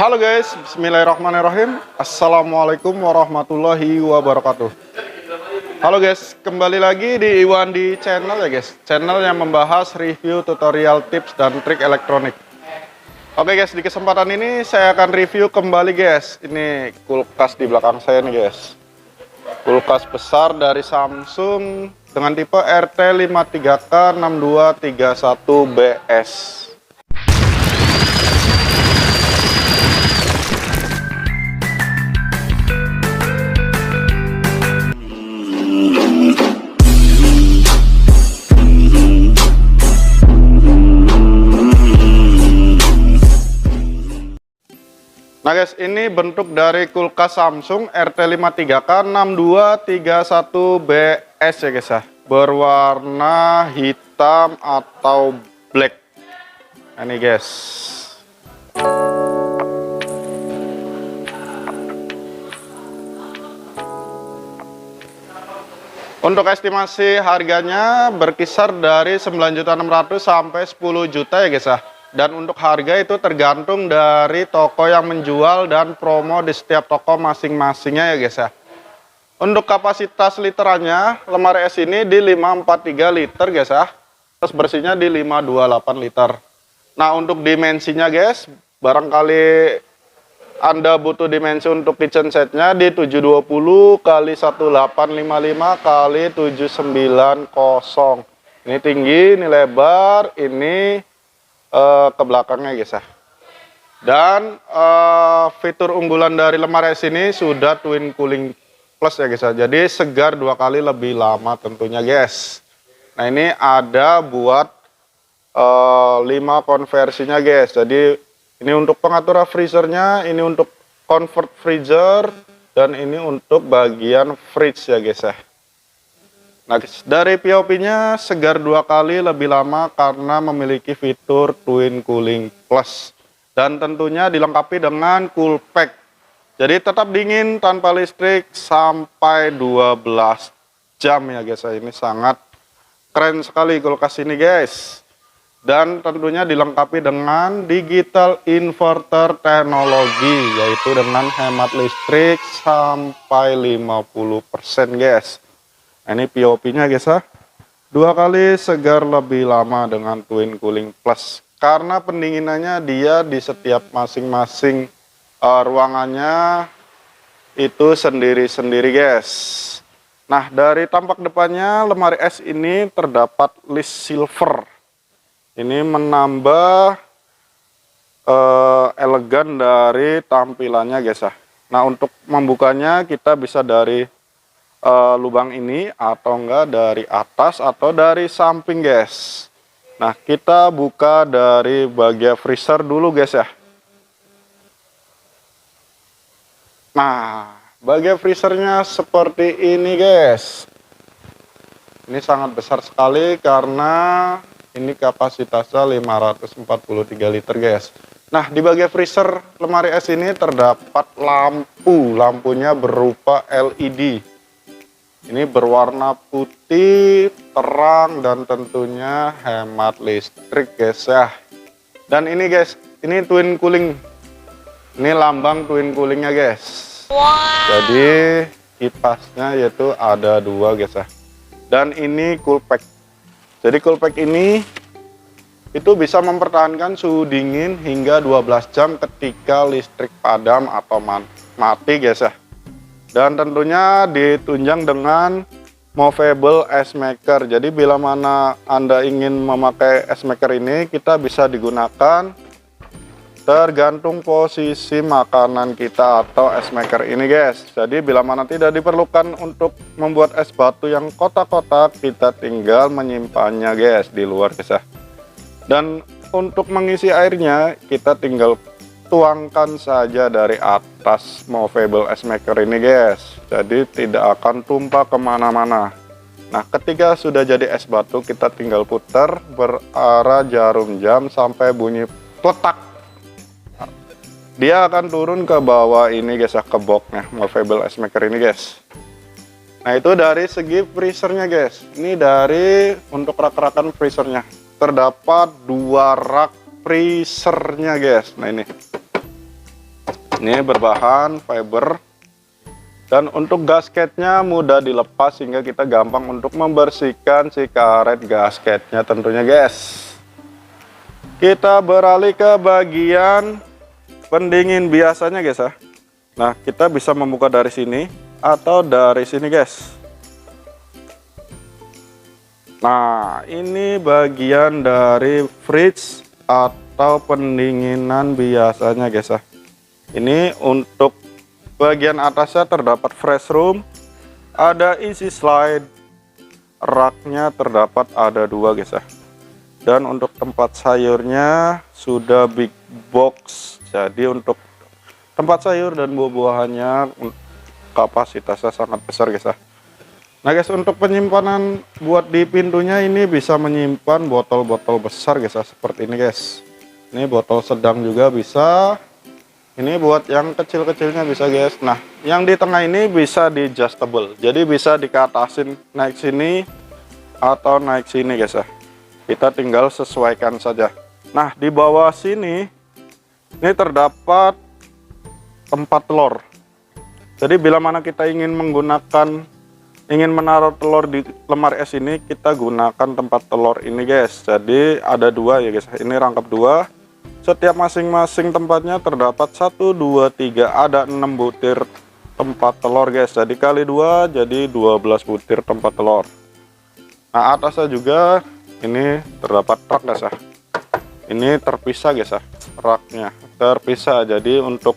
Halo guys, bismillahirrahmanirrahim. Assalamualaikum warahmatullahi wabarakatuh. Halo guys, kembali lagi di Iwan di channel ya guys. Channel yang membahas review, tutorial, tips, dan trik elektronik. Oke guys, di kesempatan ini saya akan review kembali guys. Ini kulkas di belakang saya nih guys. Kulkas besar dari Samsung dengan tipe RT53K6231BS. Nah guys, ini bentuk dari kulkas Samsung RT53K6231BS ya guys ya. Berwarna hitam atau black. Nah, ini guys. Untuk estimasi harganya berkisar dari 9.600.000 sampai 10 juta ya guys ya. Dan untuk harga itu tergantung dari toko yang menjual dan promo di setiap toko masing-masingnya ya guys ya. Untuk kapasitas literannya, lemari es ini di 543 liter guys ya. Terus bersihnya di 528 liter. Nah untuk dimensinya guys, barangkali Anda butuh dimensi untuk kitchen setnya di 720 kali 1855 kali 790. Ini tinggi, ini lebar, ini ke belakangnya guys ya. Dan fitur unggulan dari lemari es ini sudah twin cooling plus ya guys ya. Jadi segar 2 kali lebih lama tentunya guys. Nah ini ada buat 5 konversinya guys. Jadi ini untuk pengaturan freezernya, ini untuk convert freezer, dan ini untuk bagian fridge ya guys ya. Nah, dari POP-nya segar 2 kali lebih lama karena memiliki fitur Twin Cooling Plus. Dan tentunya dilengkapi dengan cool pack. Jadi tetap dingin tanpa listrik sampai 12 jam ya guys. Ini sangat keren sekali kulkas ini guys. Dan tentunya dilengkapi dengan digital inverter teknologi. Yaitu dengan hemat listrik sampai 50% guys. Nah, ini POP-nya guys ya. 2 kali segar lebih lama dengan Twin Cooling Plus. Karena pendinginannya dia di setiap masing-masing ruangannya itu sendiri-sendiri guys. Nah dari tampak depannya lemari es ini terdapat list silver. Ini menambah elegan dari tampilannya guys ya. Nah untuk membukanya kita bisa dari lubang ini atau enggak dari atas atau dari samping guys. Nah kita buka dari bagian freezer dulu guys ya. Nah bagian freezernya seperti ini guys. Ini sangat besar sekali karena ini kapasitasnya 543 liter guys. Nah di bagian freezer lemari es ini terdapat lampu. Lampunya berupa LED. Ini berwarna putih, terang, dan tentunya hemat listrik guys ya. Dan ini guys, ini twin cooling. Ini lambang twin coolingnya guys. Wow. Jadi kipasnya yaitu ada 2 guys ya. Dan ini cool pack. Jadi cool pack ini itu bisa mempertahankan suhu dingin hingga 12 jam ketika listrik padam atau mati guys ya. Dan tentunya ditunjang dengan movable ice maker. Jadi bila mana Anda ingin memakai ice maker ini, kita bisa digunakan tergantung posisi makanan kita atau ice maker ini guys. Jadi bila mana tidak diperlukan untuk membuat es batu yang kotak-kotak, kita tinggal menyimpannya guys di luar guys ya. Dan untuk mengisi airnya kita tinggal tuangkan saja dari atas movable ice maker ini guys. Jadi tidak akan tumpah kemana-mana. Nah ketika sudah jadi es batu kita tinggal putar berarah jarum jam sampai bunyi pletak. Dia akan turun ke bawah ini guys ya, ke boxnya movable ice maker ini guys. Nah itu dari segi freezernya guys. Ini dari untuk rak-rakan freezernya. Terdapat 2 rak freezernya guys. Nah ini Ini berbahan fiber. Dan untuk gasketnya mudah dilepas sehingga kita gampang untuk membersihkan si karet gasketnya tentunya guys. Kita beralih ke bagian pendingin biasanya guys ya. Nah, kita bisa membuka dari sini atau dari sini guys. Nah, ini bagian dari fridge atau pendinginan biasanya guys ya. Ini untuk bagian atasnya terdapat fresh room, ada easy slide, raknya terdapat ada 2 guys ya. Dan untuk tempat sayurnya sudah big box, jadi untuk tempat sayur dan buah-buahannya kapasitasnya sangat besar guys ya. Nah guys, untuk penyimpanan buat di pintunya ini bisa menyimpan botol-botol besar guys ya, seperti ini guys. Ini botol sedang juga bisa. Ini buat yang kecil-kecilnya bisa guys. Nah, yang di tengah ini bisa di adjustable. Jadi bisa dikatasin naik sini atau naik sini guys ya. Kita tinggal sesuaikan saja. Nah, di bawah sini ini terdapat tempat telur. Jadi bila mana kita ingin menaruh telur di lemari es ini, kita gunakan tempat telur ini guys. Jadi ada 2 ya guys. Ini rangkap 2. Setiap masing-masing tempatnya terdapat 1, 2, 3, ada 6 butir tempat telur guys. Jadi kali 2 jadi 12 butir tempat telur. Nah, atasnya juga ini terdapat rak guys ya. Ini terpisah guys ya, raknya terpisah. Jadi untuk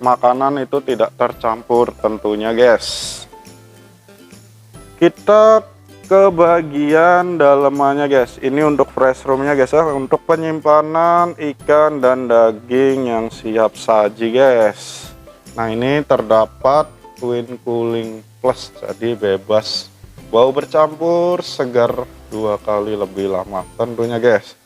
makanan itu tidak tercampur tentunya guys. Kita ke bagian dalamannya guys. Ini untuk fresh roomnya guys ya, untuk penyimpanan ikan dan daging yang siap saji guys. Nah, ini terdapat twin cooling plus, jadi bebas bau bercampur, segar 2 kali lebih lama tentunya guys.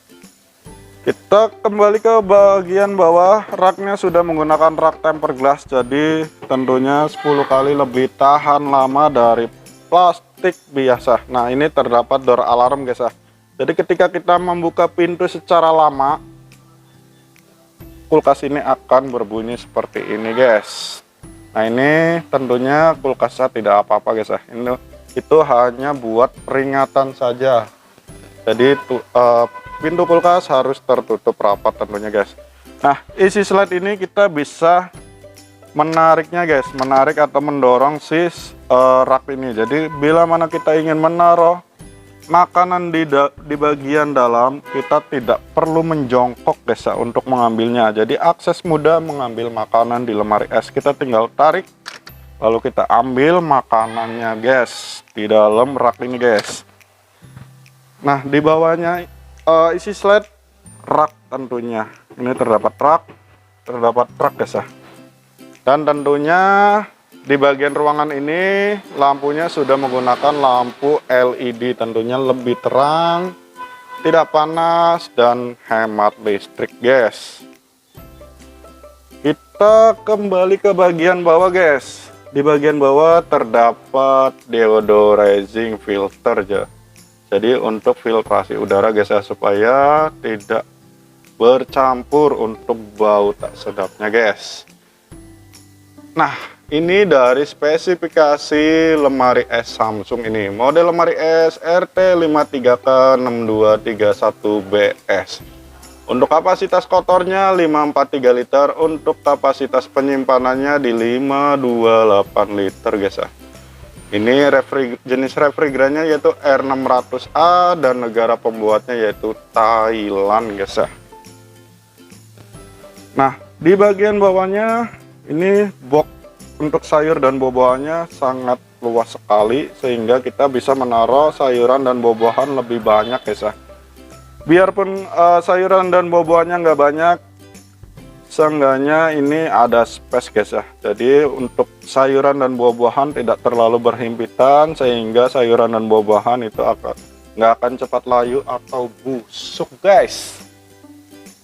Kita kembali ke bagian bawah. Raknya sudah menggunakan rak tempered glass, jadi tentunya 10 kali lebih tahan lama dari plastik biasa. Nah, ini terdapat door alarm guys ya. Jadi ketika kita membuka pintu secara lama, kulkas ini akan berbunyi seperti ini guys. Nah, ini tentunya kulkasnya tidak apa-apa guys ya. Itu hanya buat peringatan saja. Jadi pintu kulkas harus tertutup rapat tentunya guys. Nah, easy slide ini kita bisa menariknya guys, menarik atau mendorong si rak ini. Jadi bila mana kita ingin menaruh makanan di bagian dalam, kita tidak perlu menjongkok guys ya untuk mengambilnya. Jadi akses mudah mengambil makanan di lemari es. Kita tinggal tarik, lalu kita ambil makanannya guys di dalam rak ini guys. Nah, di bawahnya isi slide rak tentunya. Ini terdapat rak guys ya. Dan tentunya di bagian ruangan ini lampunya sudah menggunakan lampu LED, tentunya lebih terang, tidak panas, dan hemat listrik guys. Kita kembali ke bagian bawah guys. Di bagian bawah terdapat deodorizing filter ya. Jadi untuk filtrasi udara guys ya, supaya tidak bercampur untuk bau tak sedapnya guys. Nah, ini dari spesifikasi lemari es Samsung ini. Model lemari es RT53K6231BS. Untuk kapasitas kotornya 543 liter, untuk kapasitas penyimpanannya di 528 liter guys ya. Ini jenis refrigerannya yaitu R600A dan negara pembuatnya yaitu Thailand guys ya. Nah, di bagian bawahnya ini box untuk sayur dan buah-buahannya sangat luas sekali, sehingga kita bisa menaruh sayuran dan buah-buahan lebih banyak guys ya. Biarpun sayuran dan buah-buahannya nggak banyak, seenggaknya ini ada space guys ya. Jadi untuk sayuran dan buah-buahan tidak terlalu berhimpitan, sehingga sayuran dan buah-buahan itu nggak akan cepat layu atau busuk guys.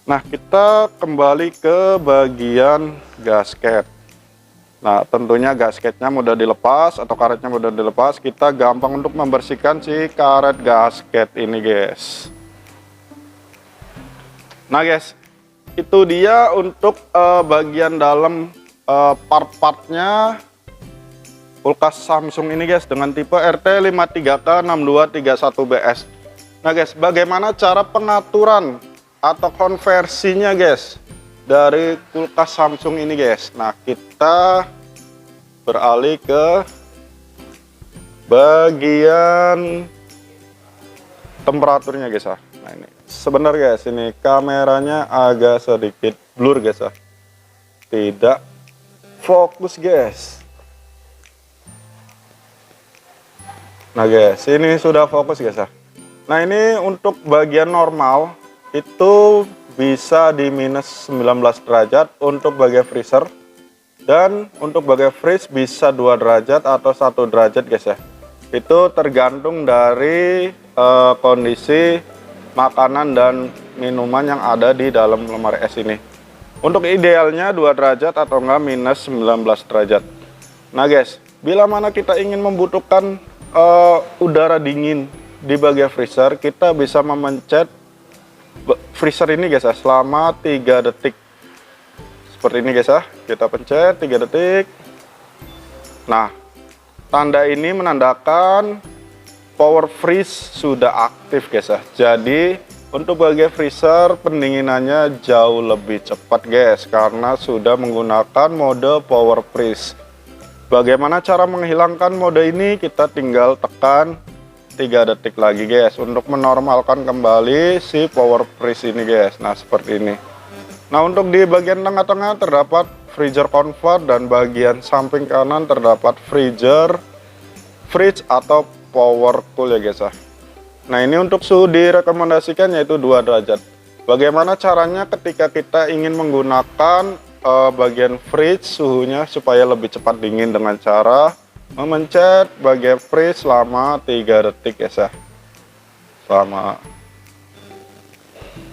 Nah, kita kembali ke bagian gasket. Nah, tentunya gasketnya mudah dilepas atau karetnya mudah dilepas. Kita gampang untuk membersihkan si karet gasket ini guys. Nah guys, itu dia untuk bagian dalam part-partnya kulkas Samsung ini guys, dengan tipe RT53K6231BS. Nah guys, bagaimana cara pengaturan atau konversinya guys dari kulkas Samsung ini guys? Nah, kita beralih ke bagian temperaturnya guys ya. Nah ini sebentar guys, ini kameranya agak sedikit blur guys ya, tidak fokus guys. Nah guys, ini sudah fokus guys ya. Nah ini untuk bagian normal itu bisa di minus 19 derajat untuk bagian freezer, dan untuk bagian fridge bisa 2 derajat atau 1 derajat guys ya. Itu tergantung dari kondisi makanan dan minuman yang ada di dalam lemari es ini. Untuk idealnya 2 derajat atau enggak minus 19 derajat. Nah guys, bila mana kita ingin membutuhkan udara dingin di bagian freezer, kita bisa memencet freezer ini guys ya, selama 3 detik seperti ini guys ya. Kita pencet 3 detik. Nah, tanda ini menandakan power freeze sudah aktif guys ya. Jadi untuk bagian freezer pendinginannya jauh lebih cepat guys, karena sudah menggunakan mode power freeze. Bagaimana cara menghilangkan mode ini? Kita tinggal tekan 3 detik lagi guys untuk menormalkan kembali si power freeze ini guys. Nah seperti ini. Nah untuk di bagian tengah-tengah terdapat freezer convert, dan bagian samping kanan terdapat fridge atau power cool ya guys ya. Nah ini untuk suhu direkomendasikan yaitu 2 derajat. Bagaimana caranya ketika kita ingin menggunakan bagian fridge suhunya supaya lebih cepat dingin? Dengan cara memencet bagian fridge selama 3 detik guys ya.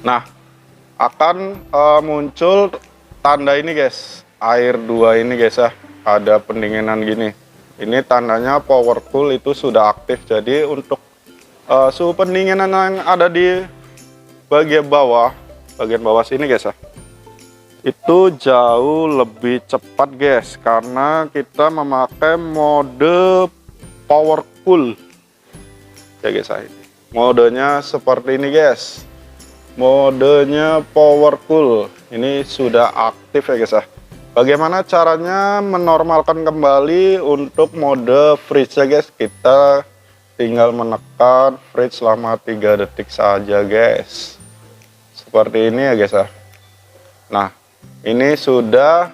Nah akan muncul tanda ini guys, air 2 ini guys ya, ada pendinginan gini. Ini tandanya power cool itu sudah aktif. Jadi untuk suhu pendinginan yang ada di bagian bawah sini guys ya, itu jauh lebih cepat guys, karena kita memakai mode power cool ya guys. Ini modenya seperti ini guys, modenya power cool ini sudah aktif ya guys ya. Bagaimana caranya menormalkan kembali untuk mode fridge ya guys? Kita tinggal menekan fridge selama 3 detik saja guys, seperti ini ya guys ya. Nah ini sudah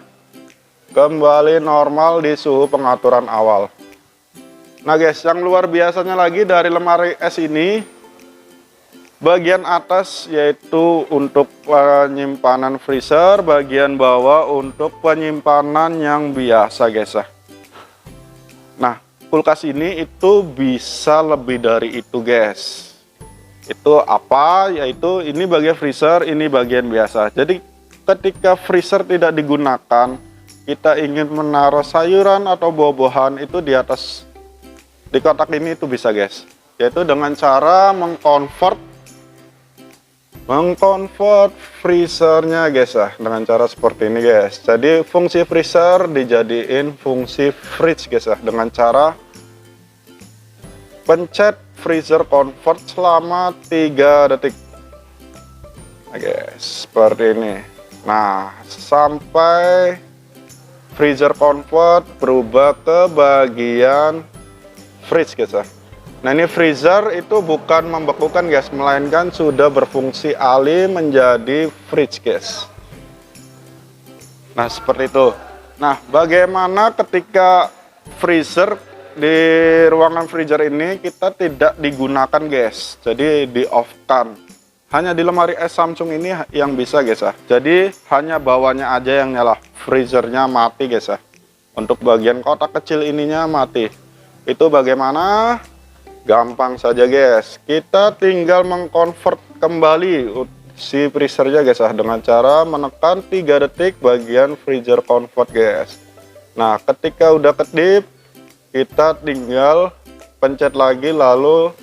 kembali normal di suhu pengaturan awal. Nah guys, yang luar biasanya lagi dari lemari es ini, bagian atas yaitu untuk penyimpanan freezer, bagian bawah untuk penyimpanan yang biasa guys ya. Nah kulkas ini itu bisa lebih dari itu guys. Itu apa? Yaitu ini bagian freezer, ini bagian biasa. Jadi ketika freezer tidak digunakan, kita ingin menaruh sayuran atau buah-buahan itu di atas, di kotak ini itu bisa guys, yaitu dengan cara mengkonvert freezernya guys ya, dengan cara seperti ini guys. Jadi fungsi freezer dijadiin fungsi fridge guys ya, dengan cara pencet freezer convert selama 3 detik. Nah guys, seperti ini. Nah sampai freezer convert berubah ke bagian fridge guys ya. Nah ini freezer itu bukan membekukan guys, melainkan sudah berfungsi alih menjadi fridge guys. Nah seperti itu. Nah bagaimana ketika freezer di ruangan freezer ini kita tidak digunakan guys, jadi di off kan. Hanya di lemari es Samsung ini yang bisa guys ya. Jadi hanya bawahnya aja yang nyala, freezernya mati guys ya. Untuk bagian kotak kecil ininya mati. Itu bagaimana? Gampang saja guys, kita tinggal mengkonvert kembali si freezernya guys ya, dengan cara menekan 3 detik bagian freezer convert guys. Nah ketika udah kedip, kita tinggal pencet lagi lalu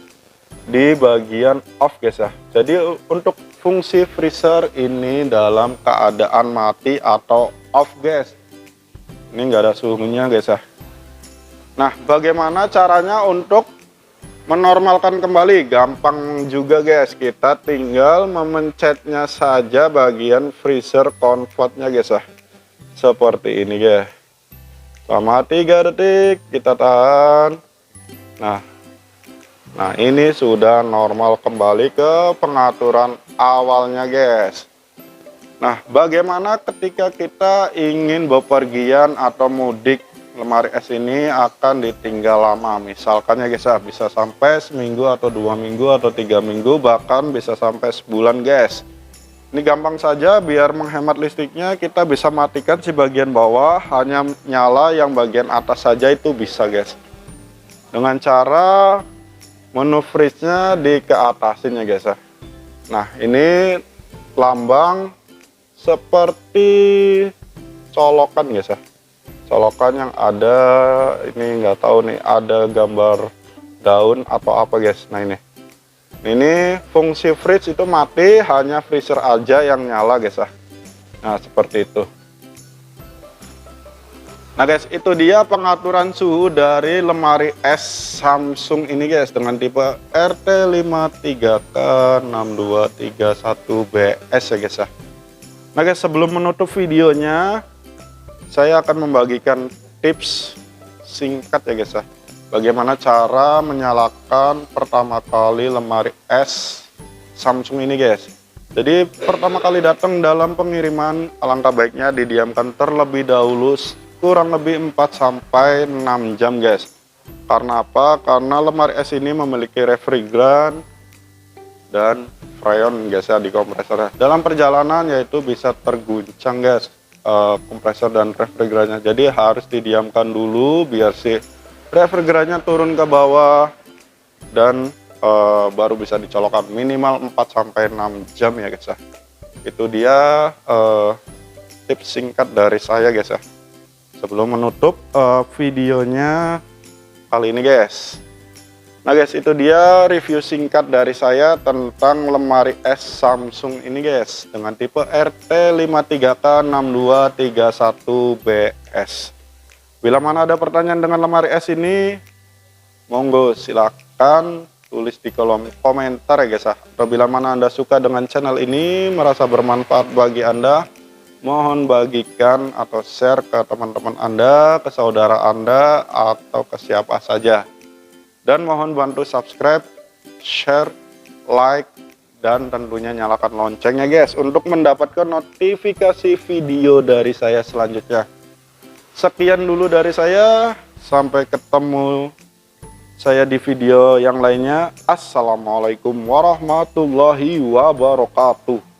di bagian off guys ya. Jadi untuk fungsi freezer ini dalam keadaan mati atau off guys. Ini nggak ada suhunya guys ya. Nah, bagaimana caranya untuk menormalkan kembali? Gampang juga guys, kita tinggal memencetnya saja bagian freezer comfortnya guys ya. Seperti ini guys. Selama 3 detik kita tahan. Nah ini sudah normal kembali ke pengaturan awalnya guys. Nah, bagaimana ketika kita ingin bepergian atau mudik? Lemari es ini akan ditinggal lama, misalkan ya guys ya, bisa sampai seminggu atau 2 minggu atau 3 minggu, bahkan bisa sampai sebulan guys. Ini gampang saja, biar menghemat listriknya kita bisa matikan si bagian bawah, hanya nyala yang bagian atas saja itu bisa guys. Dengan cara menu freeze-nya di keatasin ya guys ya. Nah, ini lambang seperti colokan guys ya. Colokan yang ada ini, nggak tahu nih, ada gambar daun atau apa guys. Nah ini fungsi freeze itu mati, hanya freezer aja yang nyala guys ya. Nah seperti itu. Nah guys, itu dia pengaturan suhu dari lemari es Samsung ini guys, dengan tipe RT53K6231BS ya guys ya. Nah guys, sebelum menutup videonya, saya akan membagikan tips singkat ya guys ya, bagaimana cara menyalakan pertama kali lemari es Samsung ini guys. Jadi pertama kali datang dalam pengiriman, alangkah baiknya didiamkan terlebih dahulu kurang lebih 4-6 jam guys. Karena apa? Karena lemari es ini memiliki refrigeran dan freon guys ya di kompresornya. Dalam perjalanan yaitu bisa terguncang guys, kompresor dan refrigerannya. Jadi harus didiamkan dulu biar si refrigerannya turun ke bawah dan baru bisa dicolokkan, minimal 4-6 jam ya guys ya. Itu dia tips singkat dari saya guys ya, sebelum menutup videonya kali ini guys. Nah guys, itu dia review singkat dari saya tentang lemari es Samsung ini guys, dengan tipe RT53K6231BS. Bila mana ada pertanyaan dengan lemari es ini, monggo silakan tulis di kolom komentar ya guys ya. Atau bila mana Anda suka dengan channel ini, merasa bermanfaat bagi Anda, mohon bagikan atau share ke teman-teman Anda, ke saudara Anda, atau ke siapa saja. Dan mohon bantu subscribe, share, like, dan tentunya nyalakan loncengnya guys, untuk mendapatkan notifikasi video dari saya selanjutnya. Sekian dulu dari saya, sampai ketemu saya di video yang lainnya. Assalamualaikum warahmatullahi wabarakatuh.